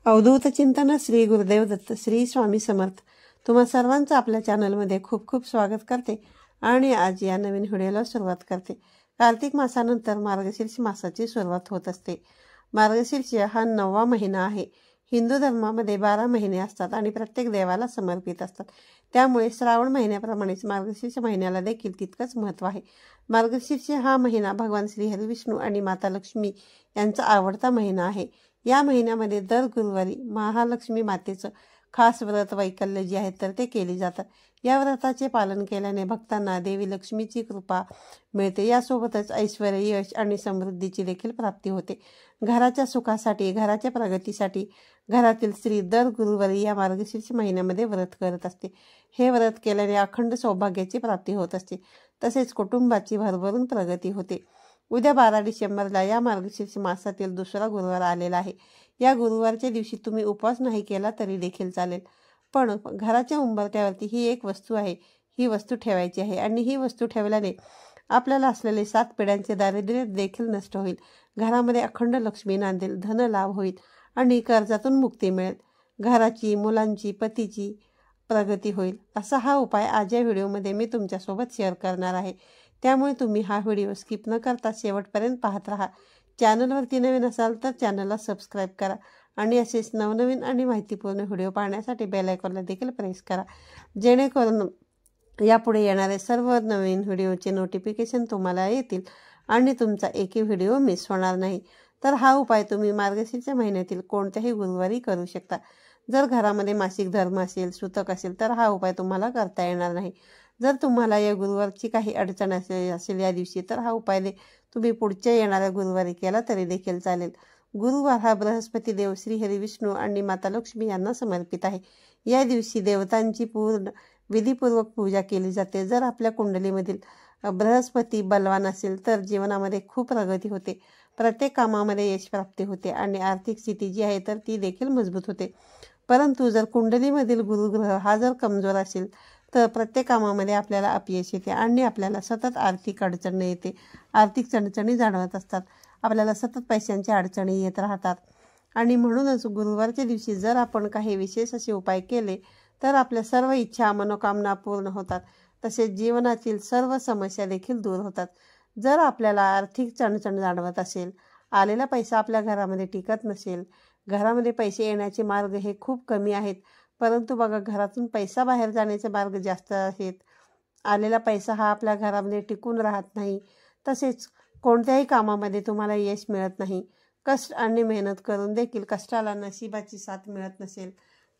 अवधूत चिंतन श्री गुरुदेव दत्त श्री स्वामी समर्थ। तुम्हा सर्वांचं आपल्या चॅनलमध्ये खूप खूप स्वागत करते आणि आज या नवीन व्हिडिओला सुरुवात करते। कार्तिक मासानंतर मार्गशीर्ष मासाची सुरुवात होत असते। मार्गशीर्ष हा 9वा महिना आहे। हिंदू धर्मामध्ये 12 महिने असतात आणि प्रत्येक देवाला समर्पित असतात। त्यामुळे श्रावण महिन्याप्रमाणेच मार्गशीर्ष महिन्याला देखील तितकंच महत्त्व आहे। मार्गशीर्ष हा महिना भगवान श्री हरी विष्णू आणि माता लक्ष्मी यांचा आवडता महिना आहे। या महिन्यामध्ये दर गुरुवारी महालक्ष्मी मातेचं खास व्रत वैकल्य जे आहे तर ते केले जातात। या व्रताचे पालन केल्याने भक्तांना देवी लक्ष्मीची कृपा मिळते। यासोबतच ऐश्वर, यश आणि समृद्धीची देखील प्राप्ती होते। घराच्या सुखासाठी, घराच्या प्रगतीसाठी घरातील स्त्री दर गुरुवारी या मार्गशीर्ष महिन्यामध्ये व्रत करत असते। हे व्रत केल्याने अखंड सौभाग्याची प्राप्ती होत असते, तसेच कुटुंबाची भरभरून प्रगती होते। उद्या 12 डिसेंबरला या मार्गशीर्ष मासातील दुसरा गुरुवार आलेला आहे। या गुरुवारच्या दिवशी तुम्ही उपवास नाही केला तरी देखील चालेल, पण घराच्या उंबरठ्यावरती ही एक वस्तू आहे, ही वस्तू ठेवायची आहे आणि ही वस्तू ठेवल्याने आपल्याला असलेले 7 पिढ्यांचे दारिद्र्य देखील नष्ट होईल। घरामध्ये अखंड लक्ष्मी नांदेल, धन लाभ होईल आणि कर्जातून मुक्ती मिळेल। घराची, मुलांची, पतीची प्रगती होईल। असा हा उपाय आज या व्हिडिओमध्ये मी तुमच्यासोबत शेअर करणार आहे। त्यामुळे तुम्ही हा व्हिडिओ स्किप न करता शेवटपर्यंत पाहत राहा। चॅनलवरती नवीन असाल तर चॅनलला सबस्क्राईब करा आणि असेच नवनवीन आणि माहितीपूर्ण व्हिडिओ पाहण्यासाठी बेल आयकॉनला देखील प्रेस करा, जेणेकरून यापुढे येणारे सर्व नवीन व्हिडिओचे नोटिफिकेशन तुम्हाला येतील आणि तुमचा एकही व्हिडिओ मिस होणार नाही। तर हा उपाय तुम्ही मार्गशीर्ष महिन्यातील कोणत्याही गुरुवारी करू शकता। जर घरामध्ये मासिक धर्म असेल, सूतक असेल तर हा उपाय तुम्हाला करता येणार नाही। जर तुम्हाला या गुरुवारची काही अडचण असेल या दिवशी, तर हा उपाय तुम्ही पुढच्या येणाऱ्या गुरुवारी केला तरी देखील चालेल। गुरुवार हा बृहस्पती देव, श्री हरी विष्णू आणि माता लक्ष्मी यांना समर्पित आहे। या दिवशी देवतांची पूर्ण विधीपूर्वक पूजा केली जाते। जर आपल्या कुंडलीमधील बृहस्पती बलवान असेल तर जीवनामध्ये खूप प्रगती होते, प्रत्येक कामामध्ये यश प्राप्ती होते आणि आर्थिक स्थिती जी आहे तर ती देखील मजबूत होते। परंतु जर कुंडलीमधील गुरुग्रह हा जर कमजोर असेल तर प्रत्येक कामामध्ये आपल्याला अपयश येते आणि आपल्याला सतत आर्थिक अडचणी येते, आर्थिक चणचणी जाणवत असतात, आपल्याला सतत पैशांच्या अडचणी येत राहतात। आणि म्हणूनच गुरुवारच्या दिवशी जर आपण काही विशेष असे उपाय केले तर आपल्या सर्व इच्छा, मनोकामना पूर्ण होतात, तसेच जीवनातील सर्व समस्या देखील दूर होतात। जर आपल्याला आर्थिक चणचण जाणवत असेल, आलेला पैसा आपल्या घरामध्ये टिकत नसेल, घरामध्ये पैसे येण्याचे मार्ग हे खूप कमी आहेत, परंतु बघा घरातून पैसा बाहेर जाण्याचे मार्ग जास्त आहेत, आलेला पैसा हा आपल्या घरामध्ये टिकून राहत नाही, तसेच कोणत्याही कामामध्ये तुम्हाला यश मिळत नाही, कष्ट आणि मेहनत करून देखील कष्टाला नशिबाची साथ मिळत नसेल,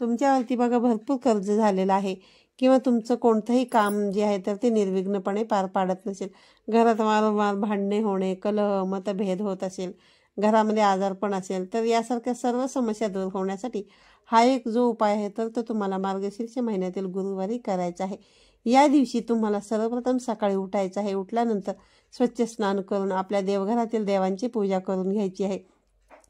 तुमच्यावरती बघा भरपूर कर्ज झालेलं आहे किंवा तुमचं कोणतंही काम जे आहे तर ते निर्विघ्नपणे पार पाडत नसेल, घरात वारंवार भांडणे होणे, कलह, मतभेद होत असेल, घरामध्ये आजारपण असेल, तर यासारख्या सर्व समस्या दूर होण्यासाठी हा एक जो उपाय आहे तर तो तुम्हाला मार्गशीर्ष महिन्यातील गुरुवारी करायचा आहे। या दिवशी तुम्हाला सर्वप्रथम सकाळी उठायचं आहे। उठल्यानंतर स्वच्छ स्नान करून आपल्या देवघरातील देवांची पूजा करून घ्यायची आहे।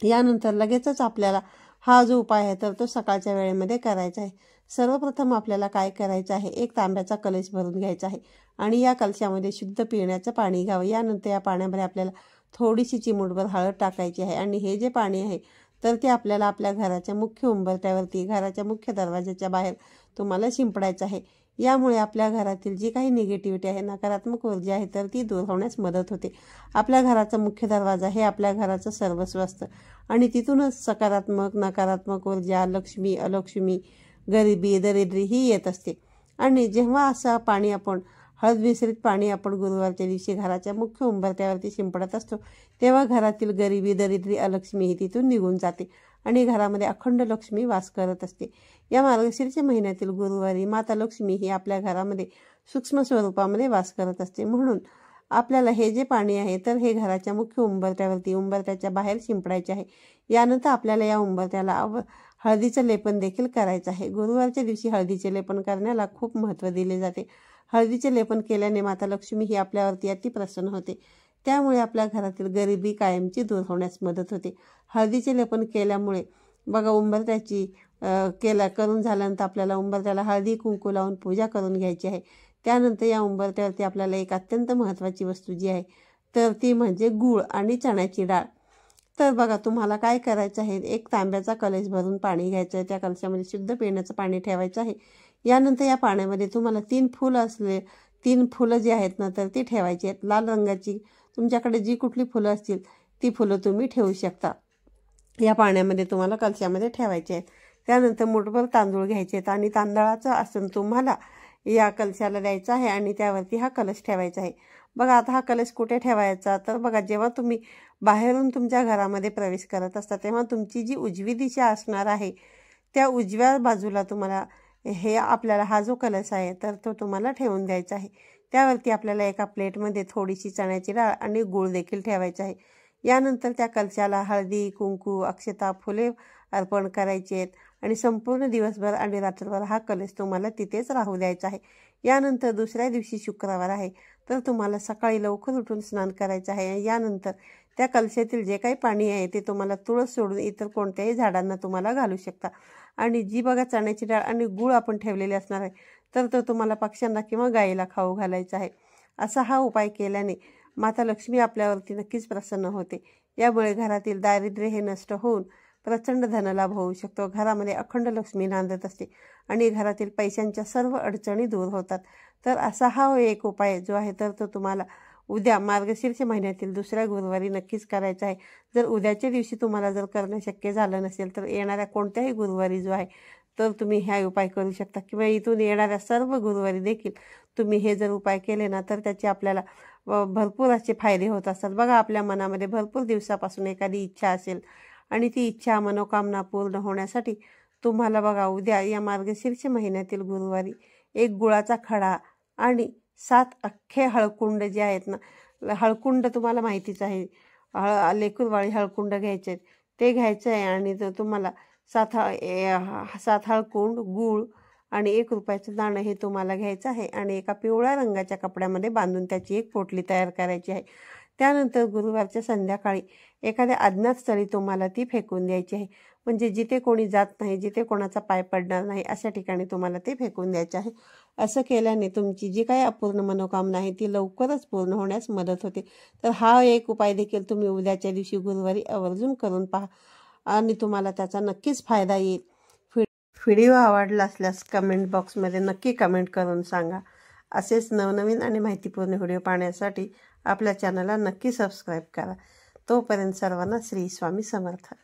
यानंतर लगेचच आपल्याला हा जो उपाय आहे तर तो सकाळच्या वेळेमध्ये करायचा आहे। सर्वप्रथम आपल्याला काय करायचं आहे, एक तांब्याचा कलश भरून घ्यायचा आहे आणि या कलशामध्ये शुद्ध पिण्याचं पाणी घ्यावं। यानंतर या पाण्यामध्ये आपल्याला थोडीशी चिमूटभर हळद टाकायची आहे आणि हे जे पाणी आहे तर ते आपल्याला आपल्या घराच्या मुख्य उंबरठ्यावरती, घराच्या मुख्य दरवाजाच्या बाहेर तुम्हाला शिंपडायचं आहे। यामुळे आपल्या घरातील जी काही निगेटिव्हिटी आहे, नकारात्मक ऊर्जा आहे तर ती दूर होण्यास मदत होते। आपल्या घराचा मुख्य दरवाजा हे आपल्या घराचं सर्वस्व असतं आणि तिथूनच सकारात्मक, नकारात्मक ऊर्जा, लक्ष्मी, अलक्ष्मी, गरिबी, दरिद्री ही येत असते। आणि जेव्हा असं पाणी आपण हळद मिश्रित पाणी आपण गुरुवारच्या दिवशी घराच्या मुख्य उंबरठ्यावरती शिंपडत असतो, तेव्हा घरातील गरिबी, दरिद्री, अलक्ष्मी ही तिथून निघून जाते आणि घरामध्ये अखंड लक्ष्मी वास करत असते। या मार्गशीर्ष महिन्यातील गुरुवारी माता लक्ष्मी ही आपल्या घरामध्ये सूक्ष्म स्वरूपामध्ये वास करत असते। म्हणून आपल्याला हे जे पाणी आहे तर हे घराच्या मुख्य उंबरठ्यावरती, उंबरठ्याच्या बाहेर शिंपडायचे आहे। यानंतर आपल्याला या उंबरठ्याला हळदीचं लेपन देखील करायचं आहे। गुरुवारच्या दिवशी हळदीचे लेपन करण्याला खूप महत्त्व दिले जाते। हळदीचे लेपन केल्याने माता लक्ष्मी ही आपल्यावरती अति प्रसन्न होते, त्यामुळे आपल्या घरातील गरिबी कायमची दूर होण्यास मदत होते। हळदीचे लेपन केल्यामुळे बघा उंबरठ्याची करून झाल्यानंतर आपल्याला उंबरठ्याला हळदी कुंकू लावून पूजा करून घ्यायची आहे। त्यानंतर या उंबरठ्यावरती आपल्याला एक अत्यंत महत्त्वाची वस्तू जी आहे तर ती म्हणजे गूळ आणि चण्याची डाळ, तर बघा तुम्हाला काय करायचं आहे, एक तांब्याचा कलश भरून पाणी घ्यायचं आहे, त्या कलशामध्ये शुद्ध पिण्याचं पाणी ठेवायचं आहे। यानंतर या पाण्यामध्ये तुम्हाला 3 फुलं जी आहेत ना तर ती ठेवायची आहेत। लाल रंगाची तुमच्याकडे जी कुठली फुलं असतील ती फुलं तुम्ही ठेवू शकता। या पाण्यामध्ये तुम्हाला कलशामध्ये ठेवायचे आहेत। त्यानंतर मुठभर तांदूळ घ्यायचे आहेत आणि तांदळाचं आसन तुम्हाला या कलशाला द्यायचं आहे आणि त्यावरती हा कलश ठेवायचा आहे। बघा आता हा कलश कुठे ठेवायचा, तर बघा जेव्हा तुम्ही बाहेरून तुमच्या घरामध्ये प्रवेश करत असता तेव्हा तुमची जी उजवी दिशा असणार आहे त्या उजव्या बाजूला तुम्हाला आपल्याला हा जो कलश आहे तर तो तुम्हाला ठेवून द्यायचा आहे। त्यावरती आपल्याला एका प्लेटमध्ये थोडीशी चण्याची डाळ आणि गूळ देखील ठेवायचा आहे। यानंतर त्या कलशाला हळदी, कुंकू, अक्षता, फुले अर्पण करायची आहेत आणि संपूर्ण दिवसभर आणि रात्रभर हा कलश तुम्हाला तिथेच राहू द्यायचा आहे। यानंतर दुसऱ्या दिवशी शुक्रवार आहे तर तुम्हाला सकाळी लवकर उठून स्नान करायचं आहे। यानंतर त्या कलशातील जे काही पाणी आहे ते तुम्हाला तुळस सोडून इतर कोणत्याही झाडांना तुम्हाला घालू शकता आणि जी बघा चण्याची डाळ आणि गूळ आपण ठेवलेले असणार आहे तर तो तुम्हाला पक्ष्यांना किंवा गायीला खाऊ घालायचा आहे। असा हा उपाय केल्याने माता लक्ष्मी आपल्यावरती नक्कीच प्रसन्न होते। यामुळे घरातील दारिद्र्य हे नष्ट होऊन प्रचंड धनलाभ होऊ शकतो। घरामध्ये अखंड लक्ष्मी नांदत असते आणि घरातील पैशांच्या सर्व अडचणी दूर होतात। तर असा हा एक उपाय जो आहे तर तो तुम्हाला उद्या मार्गशीर्ष महिन्यातील दुसऱ्या गुरुवारी नक्कीच करायचा आहे। जर उद्याच्या दिवशी तुम्हाला जर करणं शक्य झालं नसेल तर येणाऱ्या कोणत्याही गुरुवारी जो आहे तर तुम्ही हा उपाय करू शकता किंवा इथून येणाऱ्या सर्व गुरुवारी देखील तुम्ही हे जर उपाय केले ना तर त्याचे आपल्याला भरपूर असे फायदे होत असतात। बघा आपल्या मनामध्ये भरपूर दिवसापासून एखादी इच्छा असेल आणि ती इच्छा मनोकामना पूर्ण होण्यासाठी तुम्हाला बघा उद्या या मार्गशीर्ष महिन्यातील गुरुवारी एक गुळाचा खडा आणि 7 अख्खे हळकुंड जे आहेत ना, हळकुंड तुम्हाला माहितीच आहे, लेकूरवाळी हळकुंड घ्यायचे आहेत ते घ्यायचं आहे आणि तुम्हाला 7 हळकुंड, गूळ आणि 1 रुपयाचं नाणं हे तुम्हाला घ्यायचं आहे आणि एका पिवळ्या रंगाच्या कपड्यामध्ये बांधून त्याची एक पोटली तयार करायची आहे। त्यानंतर गुरुवारच्या संध्याकाळी एखाद्या अज्ञात स्थळी तुम्हाला ती फेकून द्यायची आहे, म्हणजे जिथे कोणी जात नाही, जिथे कोणाचा पाय पडणार नाही अशा ठिकाणी तुम्हाला ते फेकून द्यायचे आहे। असं केल्याने तुमची जी काही अपूर्ण मनोकामना आहे ती लवकरच पूर्ण होण्यास मदत होते। तर हा एक उपाय देखील तुम्ही उद्याच्या दिवशी गुरुवारी आवर्जून करून पहा आणि तुम्हाला त्याचा नक्कीच फायदा येईल। व्हिडिओ आवडला असल्यास कमेंट बॉक्समध्ये नक्की कमेंट करून सांगा। असेच नवनवीन आणि माहितीपूर्ण व्हिडिओ पाहण्यासाठी आपल्या चॅनलला नक्की सबस्क्राईब करा। तोपर्यंत सर्वांना श्री स्वामी समर्थ।